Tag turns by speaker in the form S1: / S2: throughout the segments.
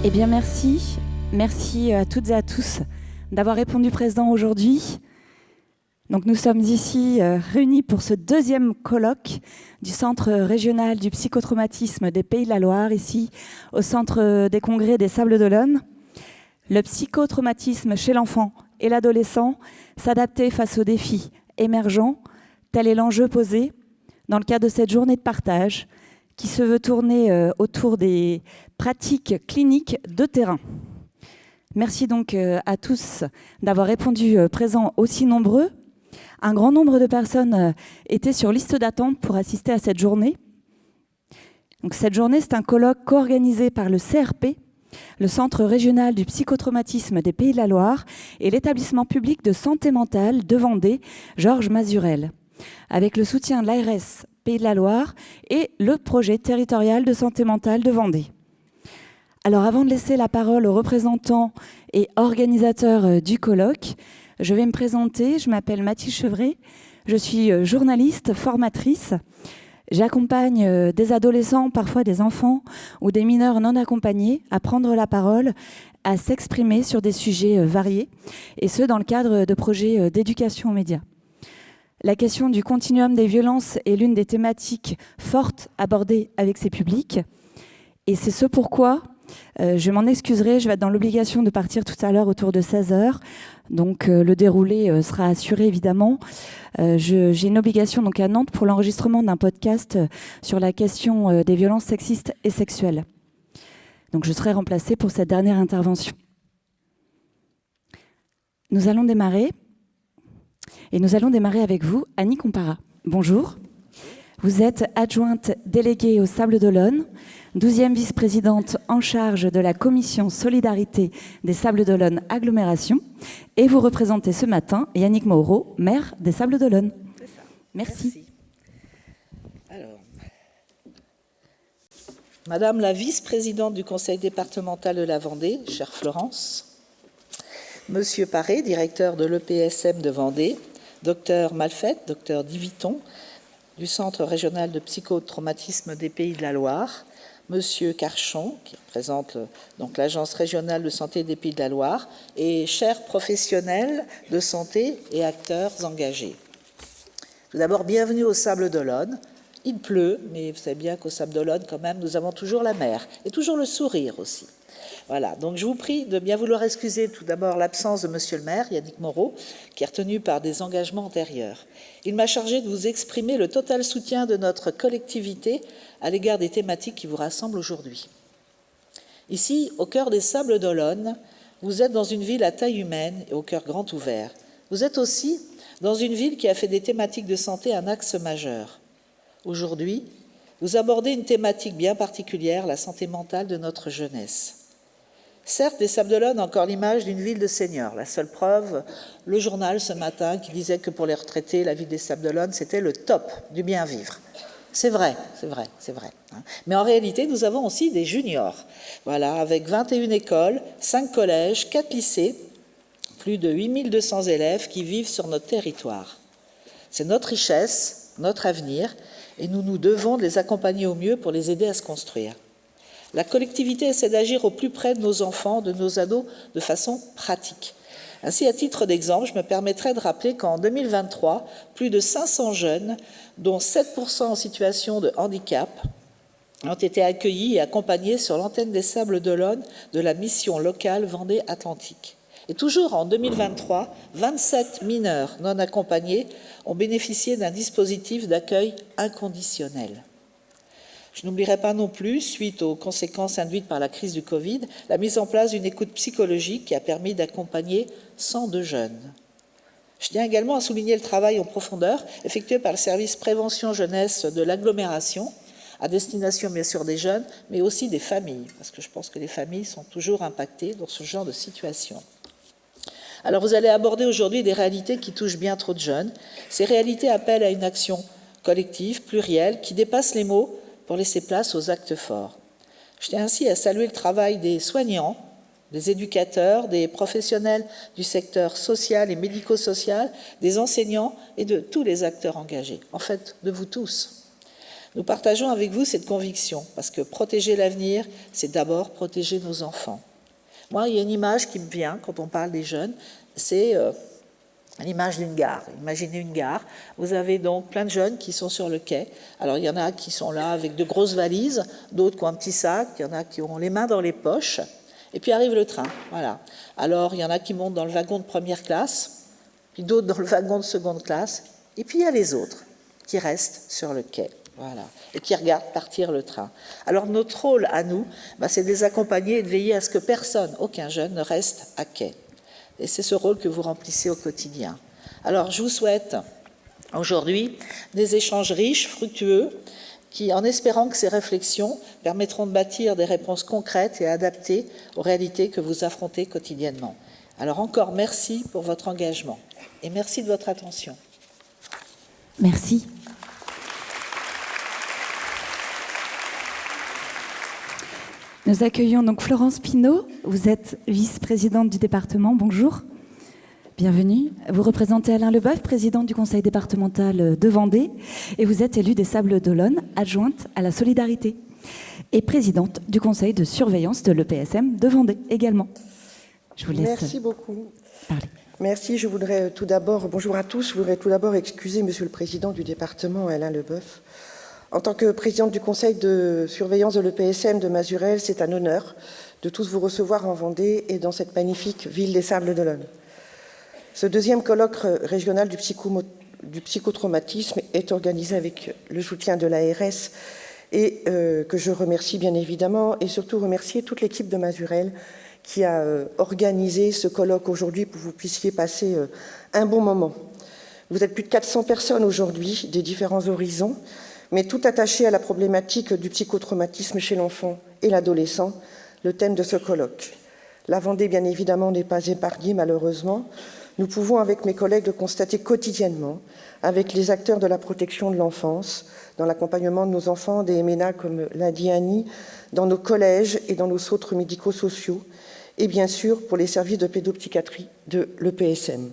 S1: Eh bien, merci. Merci à toutes et à tous d'avoir répondu présent aujourd'hui. Donc, nous sommes ici réunis pour ce deuxième colloque du Centre régional du psychotraumatisme des Pays de la Loire, ici au Centre des congrès des Sables d'Olonne. Le psychotraumatisme chez l'enfant et l'adolescent, s'adapter face aux défis émergents, tel est l'enjeu posé dans le cadre de cette journée de partage qui se veut tourner autour des pratiques cliniques de terrain. Merci donc à tous d'avoir répondu présents aussi nombreux. Un grand nombre de personnes étaient sur liste d'attente pour assister à cette journée. Donc, cette journée, c'est un colloque co-organisé par le CRP, le Centre régional du psychotraumatisme des Pays de la Loire et l'établissement public de santé mentale de Vendée, Georges Mazurel, avec le soutien de l'ARS Pays de la Loire et le projet territorial de santé mentale de Vendée. Alors, avant de laisser la parole aux représentants et organisateurs du colloque, je vais me présenter. Je m'appelle Mathilde Chevret, je suis journaliste, formatrice. J'accompagne des adolescents, parfois des enfants ou des mineurs non accompagnés à prendre la parole, à s'exprimer sur des sujets variés, et ce, dans le cadre de projets d'éducation aux médias. La question du continuum des violences est l'une des thématiques fortes abordées avec ces publics, et c'est ce pourquoi je m'en excuserai, je vais être dans l'obligation de partir tout à l'heure autour de 16h. Donc le déroulé sera assuré évidemment. J'ai une obligation donc à Nantes pour l'enregistrement d'un podcast sur la question des violences sexistes et sexuelles. Donc je serai remplacée pour cette dernière intervention. Nous allons démarrer. Et nous allons démarrer avec vous, Annie Compara. Bonjour. Vous êtes adjointe déléguée aux Sables d'Olonne, 12e vice-présidente en charge de la commission Solidarité des Sables d'Olonne Agglomération, et vous représentez ce matin Yannick Moreau, maire des Sables d'Olonne. Merci.
S2: Alors, Madame la vice-présidente du conseil départemental de la Vendée, chère Florence, Monsieur Paré, directeur de l'EPSM de Vendée, docteur Malfette, docteur Diviton, du Centre régional de psychotraumatisme des Pays de la Loire, Monsieur Carchon, qui représente donc l'Agence régionale de santé des Pays de la Loire, et chers professionnels de santé et acteurs engagés. Tout d'abord, bienvenue aux Sables d'Olonne. Il pleut, mais vous savez bien qu'aux Sables d'Olonne, quand même, nous avons toujours la mer et toujours le sourire aussi. Voilà, donc je vous prie de bien vouloir excuser tout d'abord l'absence de Monsieur le maire, Yannick Moreau, qui est retenu par des engagements antérieurs. Il m'a chargé de vous exprimer le total soutien de notre collectivité à l'égard des thématiques qui vous rassemblent aujourd'hui. Ici, au cœur des Sables d'Olonne, vous êtes dans une ville à taille humaine et au cœur grand ouvert. Vous êtes aussi dans une ville qui a fait des thématiques de santé un axe majeur. Aujourd'hui, vous abordez une thématique bien particulière, la santé mentale de notre jeunesse. Certes, les Sables d'Olonne ont encore l'image d'une ville de seniors. La seule preuve, le journal ce matin qui disait que pour les retraités, la ville des Sables d'Olonne, c'était le top du bien vivre. C'est vrai. Mais en réalité, nous avons aussi des juniors. Voilà, avec 21 écoles, 5 collèges, 4 lycées, plus de 8200 élèves qui vivent sur notre territoire. C'est notre richesse, notre avenir, et nous nous devons de les accompagner au mieux pour les aider à se construire. La collectivité essaie d'agir au plus près de nos enfants, de nos ados, de façon pratique. Ainsi, à titre d'exemple, je me permettrai de rappeler qu'en 2023, plus de 500 jeunes, dont 7% en situation de handicap, ont été accueillis et accompagnés sur l'antenne des Sables d'Olonne de la mission locale Vendée Atlantique. Et toujours en 2023, 27 mineurs non accompagnés ont bénéficié d'un dispositif d'accueil inconditionnel. Je n'oublierai pas non plus, suite aux conséquences induites par la crise du Covid, la mise en place d'une écoute psychologique qui a permis d'accompagner 102 jeunes. Je tiens également à souligner le travail en profondeur effectué par le service prévention jeunesse de l'agglomération, à destination bien sûr des jeunes, mais aussi des familles, parce que je pense que les familles sont toujours impactées dans ce genre de situation. Alors vous allez aborder aujourd'hui des réalités qui touchent bien trop de jeunes. Ces réalités appellent à une action collective, plurielle, qui dépasse les mots, pour laisser place aux actes forts. Je tiens ainsi à saluer le travail des soignants, des éducateurs, des professionnels du secteur social et médico-social, des enseignants et de tous les acteurs engagés, en fait de vous tous. Nous partageons avec vous cette conviction, parce que protéger l'avenir, c'est d'abord protéger nos enfants. Moi, il y a une image qui me vient quand on parle des jeunes, c'est l'image d'une gare. Imaginez une gare, vous avez donc plein de jeunes qui sont sur le quai. Alors il y en a qui sont là avec de grosses valises, d'autres qui ont un petit sac, il y en a qui ont les mains dans les poches, et puis arrive le train. Voilà. Alors il y en a qui montent dans le wagon de première classe, puis d'autres dans le wagon de seconde classe, et puis il y a les autres qui restent sur le quai. Voilà, et qui regardent partir le train. Alors notre rôle à nous, c'est de les accompagner et de veiller à ce que personne, aucun jeune, ne reste à quai. Et c'est ce rôle que vous remplissez au quotidien. Alors, je vous souhaite aujourd'hui des échanges riches, fructueux, qui, en espérant que ces réflexions permettront de bâtir des réponses concrètes et adaptées aux réalités que vous affrontez quotidiennement. Alors, encore merci pour votre engagement et merci de votre attention.
S1: Merci. Nous accueillons donc Florence Pinault. Vous êtes vice-présidente du département. Bonjour. Bienvenue. Vous représentez Alain Leboeuf, président du conseil départemental de Vendée, et vous êtes élue des Sables d'Olonne, adjointe à la solidarité, et présidente du conseil de surveillance de l'EPSM de Vendée également. Je vous laisse
S3: Merci beaucoup.
S1: parler.
S3: Merci. Je voudrais tout d'abord, bonjour à tous, je voudrais tout d'abord excuser Monsieur le Président du département, Alain Leboeuf. En tant que présidente du conseil de surveillance de l'EPSM de Mazurel, c'est un honneur de tous vous recevoir en Vendée et dans cette magnifique ville des Sables d'Olonne. Ce deuxième colloque régional du psychotraumatisme est organisé avec le soutien de l'ARS et que je remercie bien évidemment, et surtout remercier toute l'équipe de Mazurel qui a organisé ce colloque aujourd'hui pour que vous puissiez passer un bon moment. Vous êtes plus de 400 personnes aujourd'hui des différents horizons, mais tout attaché à la problématique du psychotraumatisme chez l'enfant et l'adolescent, le thème de ce colloque. La Vendée, bien évidemment, n'est pas épargnée, malheureusement. Nous pouvons, avec mes collègues, le constater quotidiennement, avec les acteurs de la protection de l'enfance, dans l'accompagnement de nos enfants, des MNA, comme l'a dit Annie, dans nos collèges et dans nos centres médico-sociaux, et bien sûr pour les services de pédopsychiatrie de l'EPSM.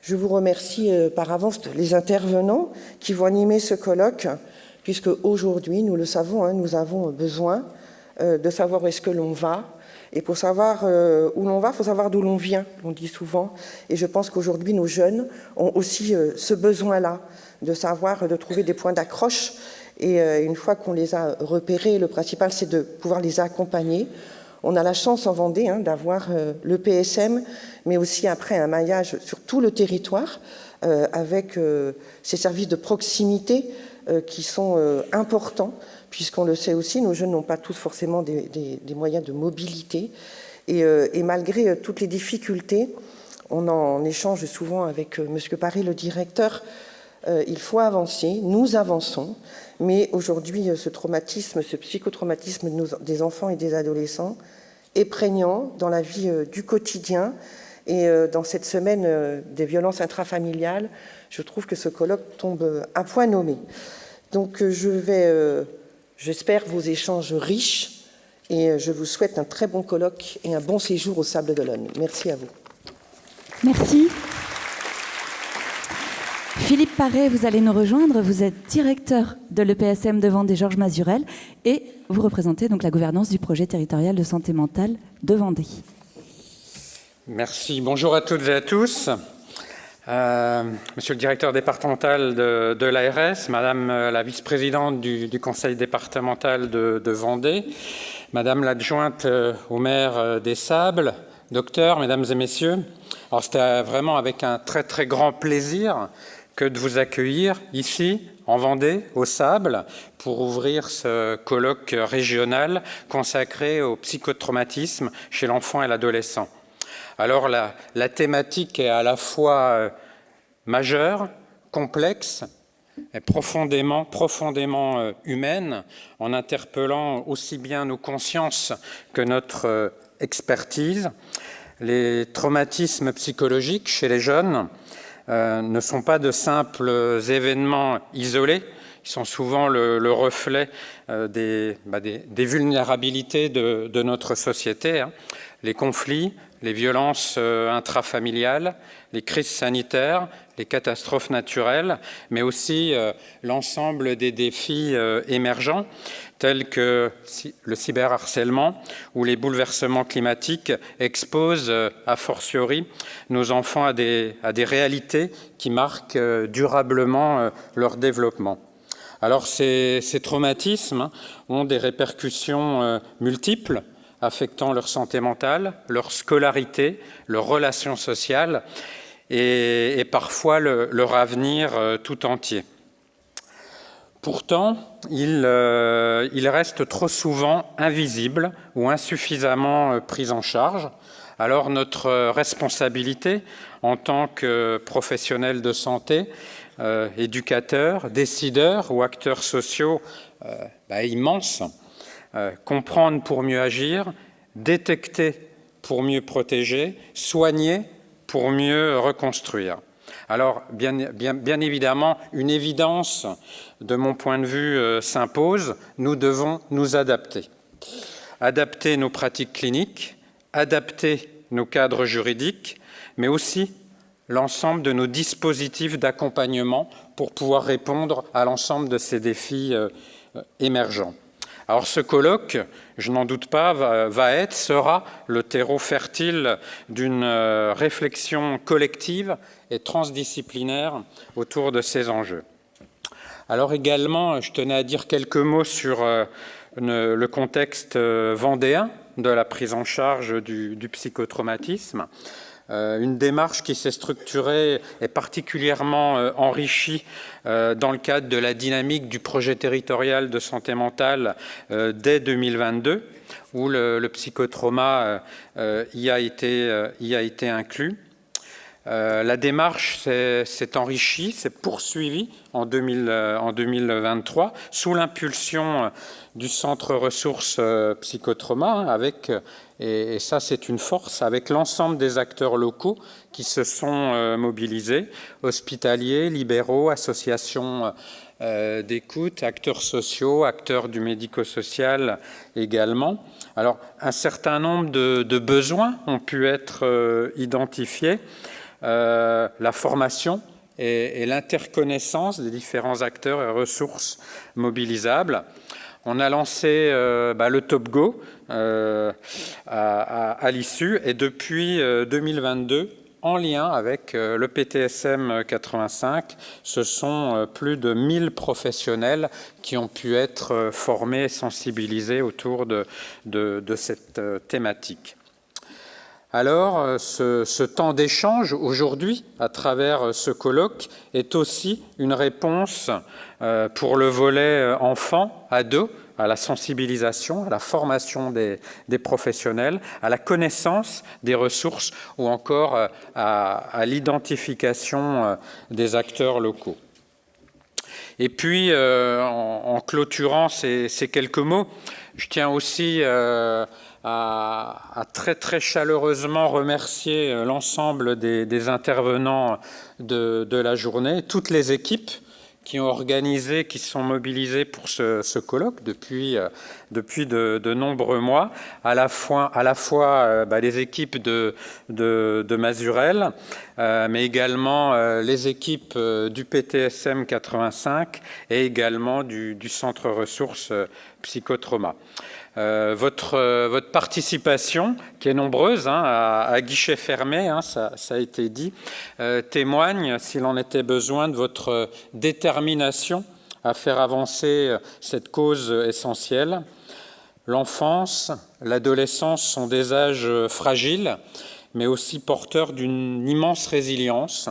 S3: Je vous remercie par avance les intervenants qui vont animer ce colloque, puisque aujourd'hui, nous le savons, nous avons besoin de savoir où est-ce que l'on va. Et pour savoir où l'on va, il faut savoir d'où l'on vient, on dit souvent. Et je pense qu'aujourd'hui, nos jeunes ont aussi ce besoin-là, de savoir, de trouver des points d'accroche. Et une fois qu'on les a repérés, le principal, c'est de pouvoir les accompagner. On a la chance en Vendée d'avoir le PSM, mais aussi après un maillage sur tout le territoire avec ces services de proximité qui sont importants, puisqu'on le sait aussi, nos jeunes n'ont pas tous forcément des moyens de mobilité. Et malgré toutes les difficultés, on en échange souvent avec M. Paré, le directeur, il faut avancer, nous avançons, mais aujourd'hui, ce traumatisme, ce psychotraumatisme des enfants et des adolescents est prégnant dans la vie du quotidien. Et dans cette semaine des violences intrafamiliales, je trouve que ce colloque tombe à point nommé. Donc j'espère vos échanges riches et je vous souhaite un très bon colloque et un bon séjour aux Sables d'Olonne. Merci à vous.
S1: Merci. Philippe Paré, vous allez nous rejoindre. Vous êtes directeur de l'EPSM de Vendée Georges Mazurel et vous représentez donc la gouvernance du projet territorial de santé mentale de Vendée.
S4: Merci. Bonjour à toutes et à tous. Monsieur le directeur départemental de l'ARS, Madame la vice-présidente du conseil départemental de Vendée, Madame l'adjointe au maire des Sables, docteur, Mesdames et Messieurs. Alors c'était vraiment avec un très très grand plaisir que de vous accueillir ici, en Vendée, aux Sables, pour ouvrir ce colloque régional consacré au psychotraumatisme chez l'enfant et l'adolescent. Alors la thématique est à la fois majeure, complexe, et profondément humaine, en interpellant aussi bien nos consciences que notre expertise. Les traumatismes psychologiques chez les jeunes ne sont pas de simples événements isolés, ils sont souvent le reflet des vulnérabilités de notre société. Les conflits, les violences intrafamiliales, les crises sanitaires, les catastrophes naturelles, mais aussi l'ensemble des défis émergents, tels que le cyberharcèlement ou les bouleversements climatiques exposent a fortiori nos enfants à des réalités qui marquent durablement leur développement. Alors ces traumatismes ont des répercussions multiples, affectant leur santé mentale, leur scolarité, leurs relations sociales et parfois leur avenir tout entier. Pourtant, ils restent trop souvent invisibles ou insuffisamment pris en charge. Alors notre responsabilité en tant que professionnels de santé, éducateurs, décideurs ou acteurs sociaux est immense. Comprendre pour mieux agir, détecter pour mieux protéger, soigner pour mieux reconstruire. Alors, bien évidemment, une évidence, de mon point de vue, s'impose. Nous devons nous adapter. Adapter nos pratiques cliniques, adapter nos cadres juridiques, mais aussi l'ensemble de nos dispositifs d'accompagnement pour pouvoir répondre à l'ensemble de ces défis émergents. Alors ce colloque, je n'en doute pas, sera le terreau fertile d'une réflexion collective et transdisciplinaire autour de ces enjeux. Alors également, je tenais à dire quelques mots sur le contexte vendéen de la prise en charge du psychotraumatisme. Une démarche qui s'est structurée et particulièrement enrichie dans le cadre de la dynamique du projet territorial de santé mentale dès 2022, où le psychotrauma y a été inclus. La démarche s'est enrichie, s'est poursuivie en 2023 sous l'impulsion du Centre ressources psychotrauma avec, et ça c'est une force, avec l'ensemble des acteurs locaux qui se sont mobilisés, hospitaliers, libéraux, associations d'écoute, acteurs sociaux, acteurs du médico-social également. Alors un certain nombre de besoins ont pu être identifiés. La formation et l'interconnaissance des différents acteurs et ressources mobilisables. On a lancé le Top Go à l'issue et depuis 2022, en lien avec le PTSM 85, ce sont plus de 1000 professionnels qui ont pu être formés et sensibilisés autour de cette thématique. Alors, ce temps d'échange aujourd'hui, à travers ce colloque, est aussi une réponse pour le volet enfant, ado, à la sensibilisation, à la formation des professionnels, à la connaissance des ressources ou encore à l'identification des acteurs locaux. Et puis, en clôturant ces quelques mots, je tiens aussi à très chaleureusement remercier l'ensemble des intervenants de la journée, toutes les équipes qui ont organisé, qui sont mobilisées pour ce colloque depuis de nombreux mois, à la fois les équipes de Mazurel, mais également les équipes du PTSM 85 et également du Centre ressources psychotrauma. Votre participation, qui est nombreuse, à guichet fermé, ça a été dit, témoigne, s'il en était besoin, de votre détermination à faire avancer cette cause essentielle. L'enfance, l'adolescence sont des âges fragiles, mais aussi porteurs d'une immense résilience.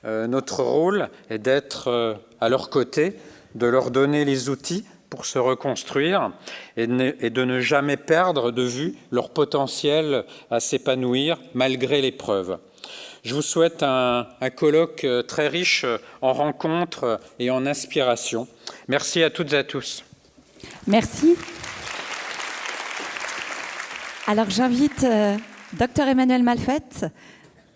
S4: Notre rôle est d'être à leur côté, de leur donner les outils pour se reconstruire et de ne jamais perdre de vue leur potentiel à s'épanouir malgré l'épreuve. Je vous souhaite un colloque très riche en rencontres et en inspiration. Merci à toutes et à tous.
S1: Merci. Alors j'invite Dr Emmanuel Malfette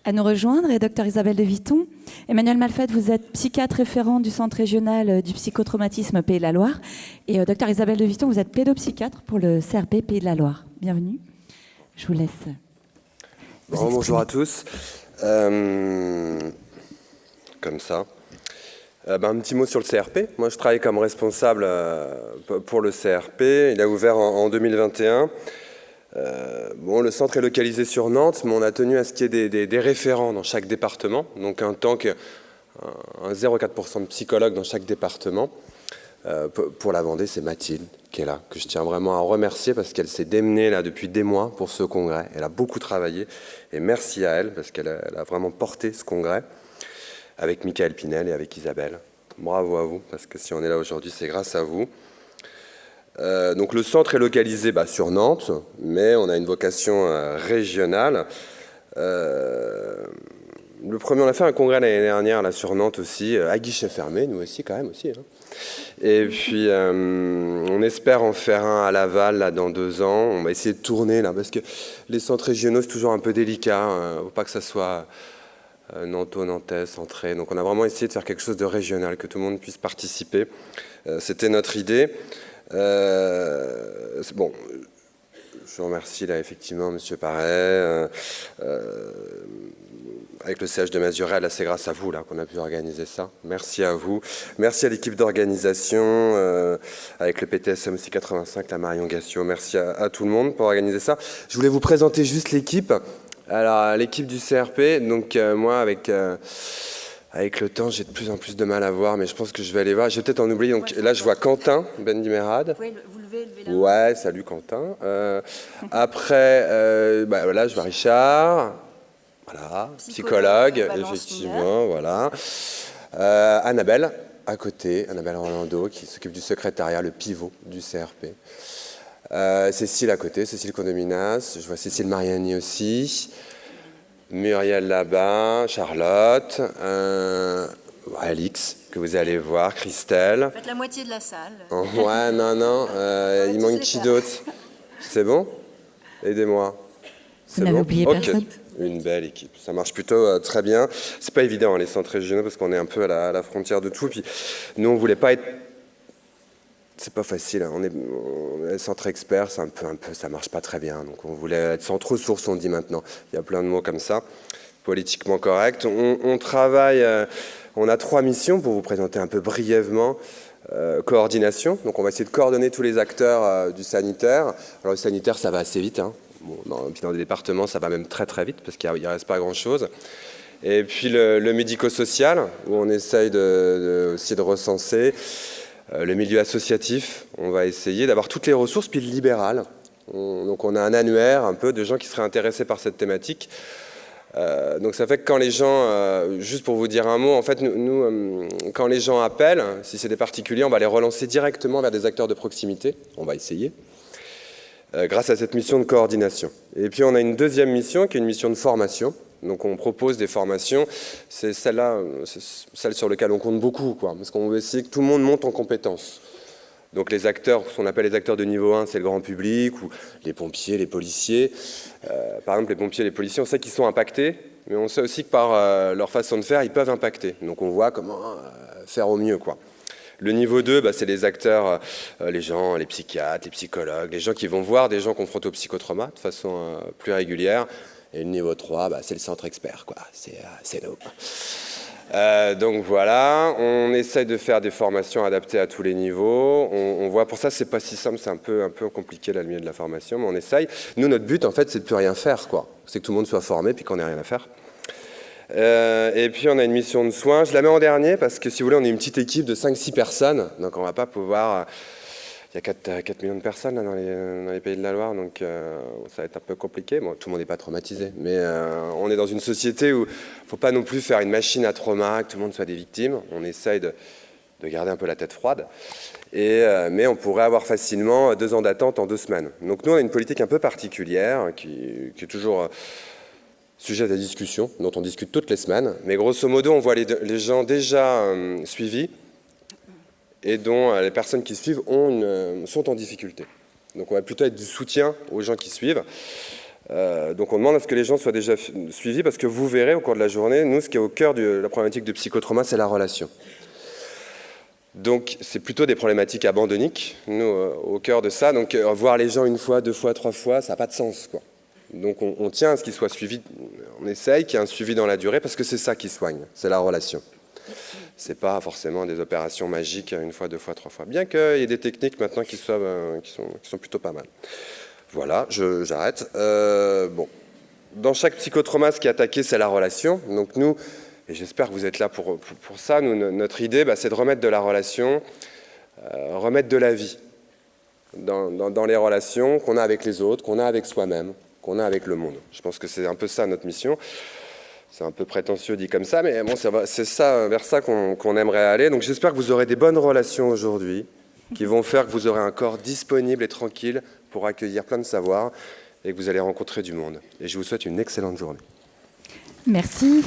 S1: à nous rejoindre et Dr Isabelle de Viton. Emmanuel Malfette, vous êtes psychiatre référent du Centre régional du psychotraumatisme Pays de la Loire. Et Dr Isabelle de Viton, vous êtes pédopsychiatre pour le CRP Pays de la Loire. Bienvenue. Je vous laisse.
S5: Bonjour à tous. comme ça. Un petit mot sur le CRP. Moi, je travaille comme responsable pour le CRP. Il a ouvert en 2021. Le centre est localisé sur Nantes, mais on a tenu à ce qu'il y ait des référents dans chaque département. Donc un 0,4% de psychologues dans chaque département. Pour la Vendée, c'est Mathilde qui est là, que je tiens vraiment à remercier parce qu'elle s'est démenée là depuis des mois pour ce congrès. Elle a beaucoup travaillé et merci à elle parce qu'elle a vraiment porté ce congrès avec Michael Pinel et avec Isabelle. Bravo à vous, parce que si on est là aujourd'hui, c'est grâce à vous. Donc le centre est localisé sur Nantes, mais on a une vocation régionale. Le premier, on a fait un congrès l'année dernière là, sur Nantes aussi, à guichet fermé, nous aussi quand même aussi. Hein. Et puis on espère en faire un à Laval là, dans 2 ans. On va essayer de tourner là, parce que les centres régionaux, c'est toujours un peu délicat. Il ne faut pas que ça soit Nanto, Nantais, centré. Donc on a vraiment essayé de faire quelque chose de régional, que tout le monde puisse participer. C'était notre idée. Bon, je remercie là effectivement M. Paré. Avec le CH de Mazurel, c'est grâce à vous là qu'on a pu organiser ça. Merci à vous. Merci à l'équipe d'organisation, avec le PTSM aussi 85, la Marion Gassio. Merci à tout le monde pour organiser ça. Je voulais vous présenter juste l'équipe. Alors, l'équipe du CRP, donc moi, avec le temps, j'ai de plus en plus de mal à voir, mais je pense que je vais aller voir. Je vais peut-être en oublier. Donc, là, je vois Quentin Bendimerad.
S6: Vous pouvez vous lever la main.
S5: Ouais, salut Quentin. Après, là, je vois Richard. Voilà, psychologue effectivement, voilà. Annabelle, à côté, Annabelle Rolando, qui s'occupe du secrétariat, le pivot du CRP. Cécile à côté, Cécile Condominas, je vois Cécile Mariani aussi. Muriel là-bas, Charlotte, Alix, que vous allez voir, Christelle.
S6: Faites la moitié de la salle.
S5: Ouais, non, il manque qui d'autre? C'est bon? Aidez-moi.
S1: Vous n'avez oublié personne?
S5: Une belle équipe, ça marche plutôt très bien. C'est pas évident les centres régionaux parce qu'on est un peu à la frontière de tout. Puis nous on voulait pas être, c'est pas facile. Hein. On est centre expert, c'est un peu, ça marche pas très bien. Donc on voulait être centre ressources, on dit maintenant. Il y a plein de mots comme ça, politiquement correct. On travaille, on a 3 missions pour vous présenter un peu brièvement. Coordination, donc on va essayer de coordonner tous les acteurs du sanitaire. Alors le sanitaire, ça va assez vite. Hein. Bon, dans les départements, ça va même très très vite parce qu'il ne reste pas grand-chose. Et puis le médico-social, où on essaye aussi de recenser. Le milieu associatif, on va essayer d'avoir toutes les ressources, puis le libéral. Donc on a un annuaire un peu de gens qui seraient intéressés par cette thématique. Donc ça fait que quand les gens, juste pour vous dire un mot, en fait, nous quand les gens appellent, si c'est des particuliers, on va les relancer directement vers des acteurs de proximité. On va essayer. Grâce à cette mission de coordination. Et puis on a une deuxième mission qui est une mission de formation. Donc on propose des formations, c'est celle-là, celle sur laquelle on compte beaucoup, quoi, parce qu'on veut essayer que tout le monde monte en compétences. Donc les acteurs, ce qu'on appelle les acteurs de niveau 1, c'est le grand public, ou les pompiers, les policiers. Par exemple, les pompiers et les policiers, on sait qu'ils sont impactés, mais on sait aussi que par leur façon de faire, ils peuvent impacter. Donc on voit comment faire au mieux, quoi. Le niveau 2, c'est les acteurs, les psychiatres, les psychologues, les gens qui vont voir des gens confrontés au psychotrauma de façon plus régulière. Et le niveau 3, c'est le centre expert, quoi. C'est nous. Donc voilà, on essaie de faire des formations adaptées à tous les niveaux. On voit, pour ça, c'est pas si simple, c'est un peu compliqué la lumière de la formation, mais on essaye. Nous, notre but, en fait, c'est de plus rien faire, quoi. C'est que tout le monde soit formé, puis qu'on n'ait rien à faire. Et puis on a une mission de soins, je la mets en dernier parce que si vous voulez on est une petite équipe de 5-6 personnes, donc on va pas pouvoir, il y a 4 millions de personnes là, dans les pays de la Loire, donc ça va être un peu compliqué. Bon, tout le monde n'est pas traumatisé, mais on est dans une société où il ne faut pas non plus faire une machine à trauma, que tout le monde soit des victimes, on essaye de garder un peu la tête froide, mais on pourrait avoir facilement 2 ans d'attente en 2 semaines. Donc nous on a une politique un peu particulière qui est toujours... sujet de la discussion, dont on discute toutes les semaines. Mais grosso modo, on voit les gens déjà suivis et dont les personnes qui suivent sont en difficulté. Donc on va plutôt être du soutien aux gens qui suivent. Donc on demande à ce que les gens soient déjà suivis parce que vous verrez au cours de la journée, nous, ce qui est au cœur de la problématique de psychotrauma, c'est la relation. Donc c'est plutôt des problématiques abandonniques, nous, au cœur de ça. Donc voir les gens 1 fois, 2 fois, 3 fois, ça n'a pas de sens, quoi. Donc on tient à ce qu'il soit suivi, on essaye qu'il y ait un suivi dans la durée parce que c'est ça qui soigne, c'est la relation. Ce n'est pas forcément des opérations magiques une fois, deux fois, trois fois. Bien qu'il y ait des techniques maintenant qui sont plutôt pas mal. Voilà, j'arrête. Bon. Dans chaque psychotrauma, ce qui est attaqué, c'est la relation. Donc nous, et j'espère que vous êtes là pour ça, notre idée, c'est de remettre de la relation, remettre de la vie dans les relations qu'on a avec les autres, qu'on a avec soi-même, qu'on a avec le monde. Je pense que c'est un peu ça notre mission. C'est un peu prétentieux dit comme ça, mais bon, c'est ça, vers ça qu'on aimerait aller. Donc j'espère que vous aurez des bonnes relations aujourd'hui, qui vont faire que vous aurez un corps disponible et tranquille pour accueillir plein de savoirs et que vous allez rencontrer du monde. Et je vous souhaite une excellente journée.
S1: Merci.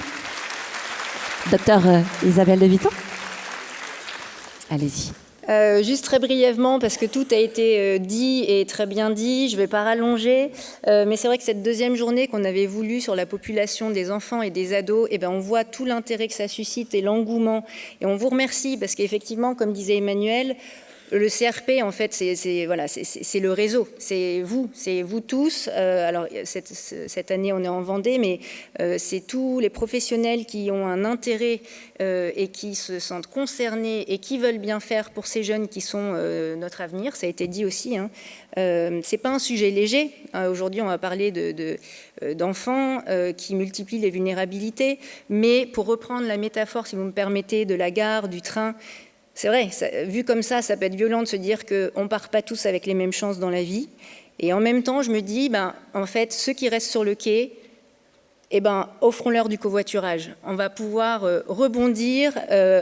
S1: Docteur Isabelle de Viton, allez-y.
S7: Juste très brièvement, parce que tout a été dit et très bien dit, je ne vais pas rallonger, mais c'est vrai que cette deuxième journée qu'on avait voulu sur la population des enfants et des ados, eh ben on voit tout l'intérêt que ça suscite et l'engouement. Et on vous remercie, parce qu'effectivement, comme disait Emmanuel, le CRP, en fait, c'est le réseau, c'est vous tous. Alors, cette année, on est en Vendée, mais c'est tous les professionnels qui ont un intérêt et qui se sentent concernés et qui veulent bien faire pour ces jeunes qui sont notre avenir. Ça a été dit aussi. Hein. C'est pas un sujet léger. Aujourd'hui, on va parler d'enfants qui multiplient les vulnérabilités. Mais pour reprendre la métaphore, si vous me permettez, de la gare, du train, c'est vrai, vu comme ça peut être violent de se dire qu'on ne part pas tous avec les mêmes chances dans la vie. Et en même temps, je me dis, en fait, ceux qui restent sur le quai, offrons-leur du covoiturage. On va pouvoir rebondir,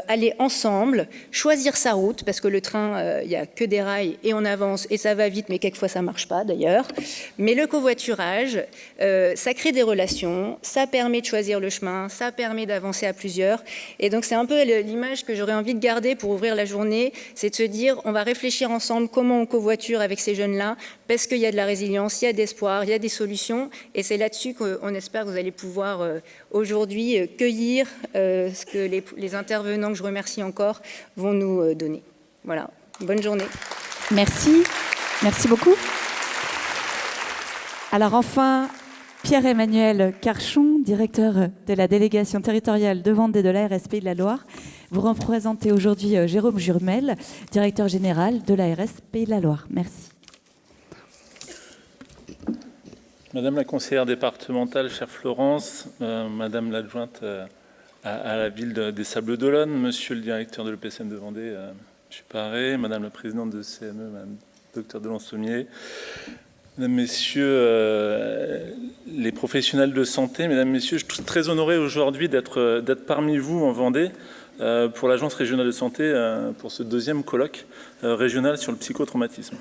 S7: aller ensemble, choisir sa route, parce que le train, il n'y a que des rails et on avance et ça va vite, mais quelquefois ça ne marche pas d'ailleurs. Mais le covoiturage, ça crée des relations, ça permet de choisir le chemin, ça permet d'avancer à plusieurs. Et donc c'est un peu l'image que j'aurais envie de garder pour ouvrir la journée, c'est de se dire, on va réfléchir ensemble comment on covoiture avec ces jeunes-là, parce qu'il y a de la résilience, il y a d'espoir, il y a des solutions, et c'est là-dessus qu'on espère que vous allez pouvoir aujourd'hui cueillir ce que les intervenants, que je remercie encore, vont nous donner. Voilà, bonne journée.
S1: Merci, merci beaucoup. Alors enfin, Pierre-Emmanuel Carchon, directeur de la délégation territoriale de Vendée de l'ARS Pays de la Loire. Vous représentez aujourd'hui Jérôme Jurmel, directeur général de l'ARS Pays de la Loire. Merci.
S8: Madame la conseillère départementale, chère Florence, Madame l'adjointe à la ville des Sables-d'Olonne, Monsieur le directeur de l'EPSM de Vendée, M. Paré, Madame la présidente de CME, Madame Dr Delans-Sommier, Mesdames, Messieurs les professionnels de santé, Mesdames, Messieurs, je suis très honoré aujourd'hui d'être parmi vous en Vendée pour l'Agence régionale de santé pour ce deuxième colloque régional sur le psychotraumatisme.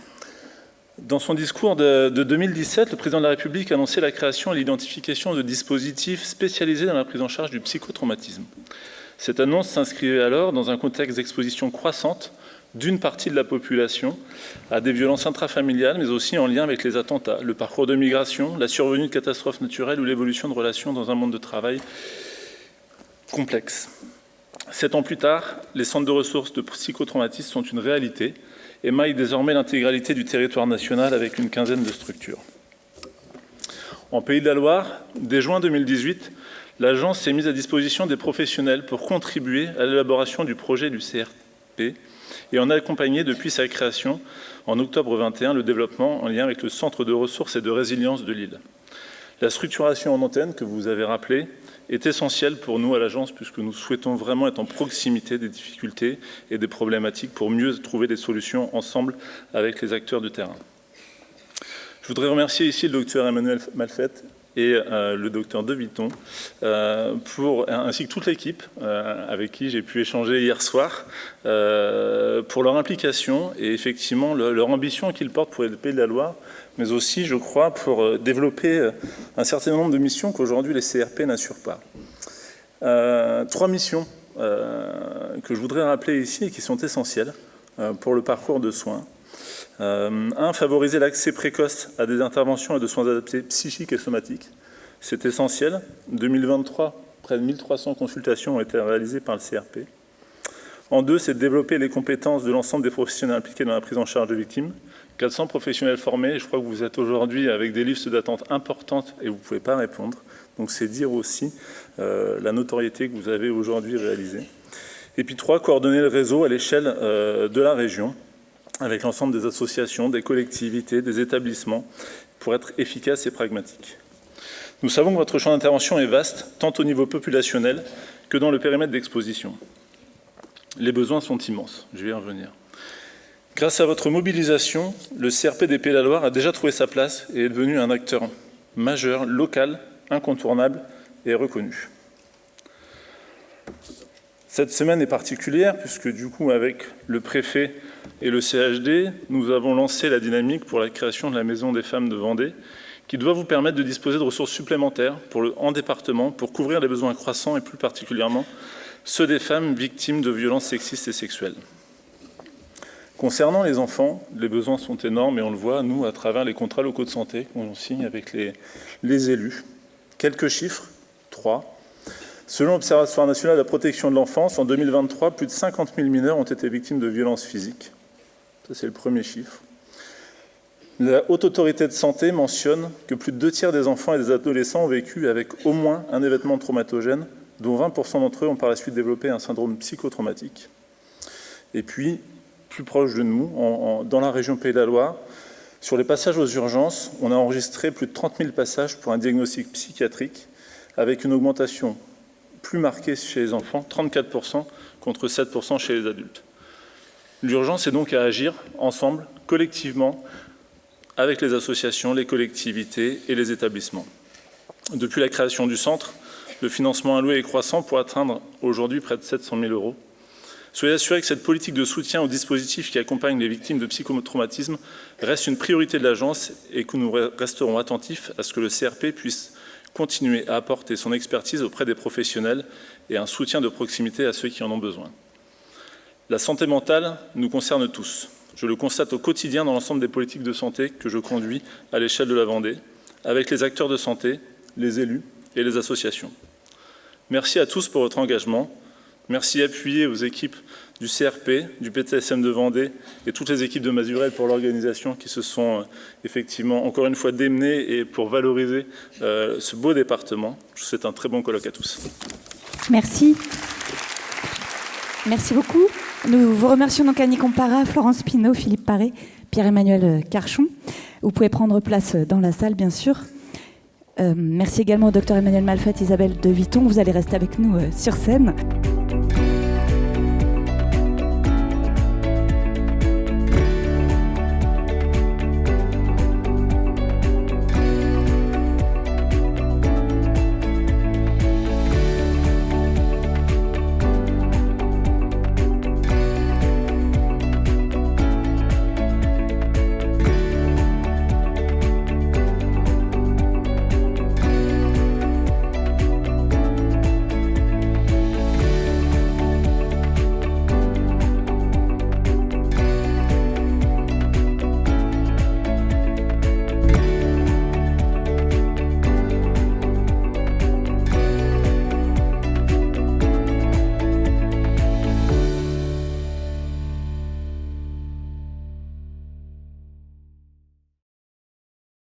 S8: Dans son discours de 2017, le président de la République a annoncé la création et l'identification de dispositifs spécialisés dans la prise en charge du psychotraumatisme. Cette annonce s'inscrivait alors dans un contexte d'exposition croissante d'une partie de la population à des violences intrafamiliales, mais aussi en lien avec les attentats, le parcours de migration, la survenue de catastrophes naturelles ou l'évolution de relations dans un monde de travail complexe. 7 ans plus tard, les centres de ressources de psychotraumatisme sont une réalité, émaille désormais l'intégralité du territoire national avec une quinzaine de structures. En Pays de la Loire, dès juin 2018, l'agence s'est mise à disposition des professionnels pour contribuer à l'élaboration du projet du CRP et en a accompagné depuis sa création en octobre 2021 le développement en lien avec le Centre de ressources et de résilience de Lille. La structuration en antenne que vous avez rappelée est essentielle pour nous à l'agence puisque nous souhaitons vraiment être en proximité des difficultés et des problématiques pour mieux trouver des solutions ensemble avec les acteurs du terrain. Je voudrais remercier ici le docteur Emmanuel Malfette et le docteur De Viton, ainsi que toute l'équipe avec qui j'ai pu échanger hier soir, pour leur implication et effectivement leur ambition qu'ils portent pour les Pays de la Loire, mais aussi, je crois, pour développer un certain nombre de missions qu'aujourd'hui les CRP n'assurent pas. 3 missions que je voudrais rappeler ici et qui sont essentielles pour le parcours de soins. 1. Favoriser l'accès précoce à des interventions et de soins adaptés psychiques et somatiques. C'est essentiel. 2023, près de 1300 consultations ont été réalisées par le CRP. En 2, c'est de développer les compétences de l'ensemble des professionnels impliqués dans la prise en charge de victimes. 400 professionnels formés. Je crois que vous êtes aujourd'hui avec des listes d'attente importantes et vous ne pouvez pas répondre. Donc c'est dire aussi la notoriété que vous avez aujourd'hui réalisée. Et puis 3, coordonner le réseau à l'échelle de la région, avec l'ensemble des associations, des collectivités, des établissements, pour être efficace et pragmatique. Nous savons que votre champ d'intervention est vaste, tant au niveau populationnel que dans le périmètre d'exposition. Les besoins sont immenses, je vais y revenir. Grâce à votre mobilisation, le CRP des Pays de la Loire a déjà trouvé sa place et est devenu un acteur majeur, local, incontournable et reconnu. Cette semaine est particulière puisque du coup, avec le préfet et le CHD, nous avons lancé la dynamique pour la création de la Maison des femmes de Vendée, qui doit vous permettre de disposer de ressources supplémentaires en département pour couvrir les besoins croissants et plus particulièrement ceux des femmes victimes de violences sexistes et sexuelles. Concernant les enfants, les besoins sont énormes et on le voit, nous, à travers les contrats locaux de santé qu'on signe avec les élus. Quelques chiffres, 3. Selon l'Observatoire national de la protection de l'enfance, en 2023, plus de 50 000 mineurs ont été victimes de violences physiques. Ça, c'est le premier chiffre. La Haute Autorité de Santé mentionne que plus de 2 tiers des enfants et des adolescents ont vécu avec au moins un événement traumatogène, dont 20% d'entre eux ont par la suite développé un syndrome psychotraumatique. Et puis, plus proche de nous, dans la région Pays de la Loire, sur les passages aux urgences, on a enregistré plus de 30 000 passages pour un diagnostic psychiatrique, avec une augmentation plus marquée chez les enfants, 34% contre 7% chez les adultes. L'urgence est donc à agir ensemble, collectivement, avec les associations, les collectivités et les établissements. Depuis la création du centre, le financement alloué est croissant pour atteindre aujourd'hui près de 700 000 €. Soyez assurés que cette politique de soutien aux dispositifs qui accompagnent les victimes de psychotraumatisme reste une priorité de l'agence et que nous resterons attentifs à ce que le CRP puisse continuer à apporter son expertise auprès des professionnels et un soutien de proximité à ceux qui en ont besoin. La santé mentale nous concerne tous. Je le constate au quotidien dans l'ensemble des politiques de santé que je conduis à l'échelle de la Vendée, avec les acteurs de santé, les élus et les associations. Merci à tous pour votre engagement. Merci appuyé aux équipes du CRP, du PTSM de Vendée et toutes les équipes de Mazurel pour l'organisation qui se sont effectivement encore une fois démenées et pour valoriser ce beau département. Je vous souhaite un très bon colloque à tous.
S1: Merci. Merci beaucoup. Nous vous remercions donc Annie Compara, Florence Pinault, Philippe Paré, Pierre-Emmanuel Carchon. Vous pouvez prendre place dans la salle, bien sûr. Merci également au Dr Emmanuel Malfait, Isabelle De Viton. Vous allez rester avec nous sur scène.